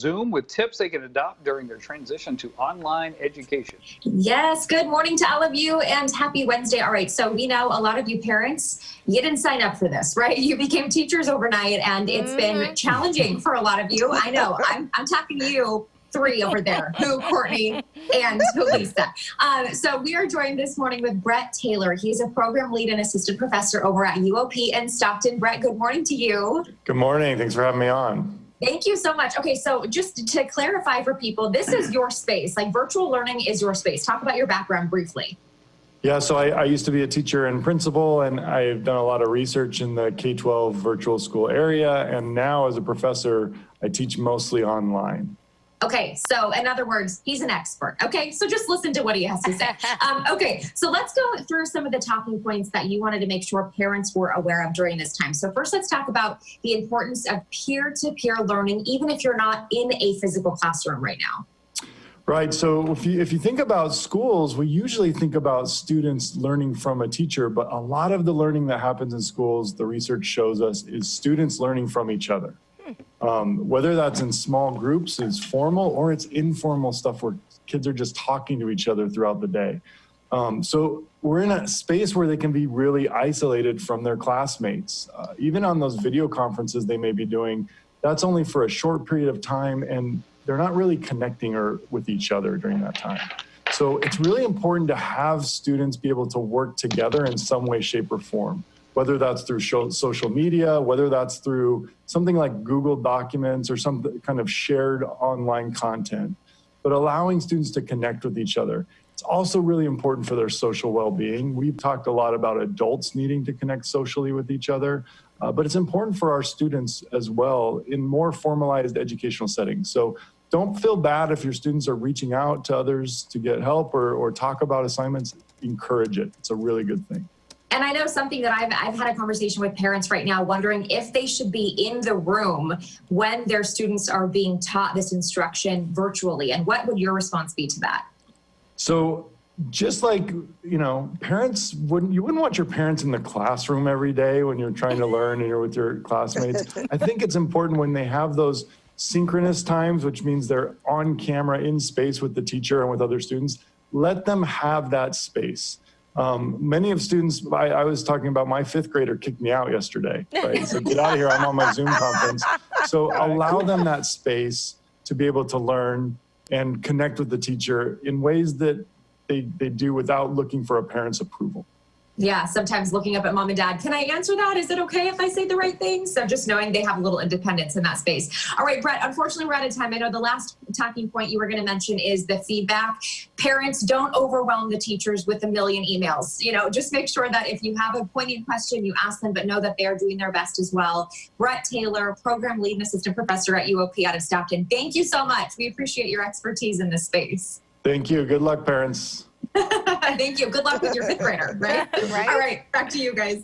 Zoom with tips they can adopt during their transition to online education. Yes, good morning to all of you and happy Wednesday. All right, so we know a lot of you parents, you didn't sign up for this, right? You became teachers overnight and it's been challenging for a lot of you. I know, I'm talking to you three over there, who Courtney and who Lisa. So we are joined this morning with Brett Taylor. He's a program lead and assistant professor over at UOP in Stockton. Brett, good morning to you. Good morning, thanks for having me on. Thank you so much. Okay, so just to clarify for people, this is your space. Like virtual learning is your space. Talk about your background briefly. Yeah, so I used to be a teacher and principal, and I've done a lot of research in the K-12 virtual school area. And now as a professor, I teach mostly online. Okay, so in other words, he's an expert. Okay, so just listen to what he has to say. Okay, so let's go through some of the talking points that you wanted to make sure parents were aware of during this time. So first, let's talk about the importance of peer-to-peer learning, even if you're not in a physical classroom right now. Right, so if you think about schools, we usually think about students learning from a teacher, but a lot of the learning that happens in schools, the research shows us, is students learning from each other. Whether that's in small groups, is formal, or it's informal stuff where kids are just talking to each other throughout the day. So we're in a space where they can be really isolated from their classmates. Even on those video conferences they may be doing, that's only for a short period of time, and they're not really connecting with each other during that time. So it's really important to have students be able to work together in some way, shape, or form. Whether that's through social media, whether that's through something like Google Documents or some kind of shared online content, but allowing students to connect with each other. It's also really important for their social well-being. We've talked a lot about adults needing to connect socially with each other, but it's important for our students as well in more formalized educational settings. So don't feel bad if your students are reaching out to others to get help or talk about assignments. Encourage it. It's a really good thing. And I know something that I've had a conversation with parents right now wondering if they should be in the room when their students are being taught this instruction virtually. And what would your response be to that? So just like, you know, parents you wouldn't want your parents in the classroom every day when you're trying to learn and you're with your classmates. I think it's important when they have those synchronous times, which means they're on camera in space with the teacher and with other students, let them have that space. Many of students, I was talking about my fifth grader kicked me out yesterday, right? So get out of here, I'm on my Zoom conference. So allow them that space to be able to learn and connect with the teacher in ways that they do without looking for a parent's approval. Yeah, sometimes looking up at mom and dad, can I answer that? Is it okay if I say the right thing? So just knowing they have a little independence in that space. All right, Brett, unfortunately, we're out of time. I know the last talking point you were going to mention is the feedback. Parents, don't overwhelm the teachers with a million emails. You know, just make sure that if you have a poignant question, you ask them, but know that they are doing their best as well. Brett Taylor, program lead and assistant professor at UOP out of Stockton. Thank you so much. We appreciate your expertise in this space. Thank you. Good luck, parents. Thank you. Good luck with your fifth grader, right? Right. All right, back to you guys.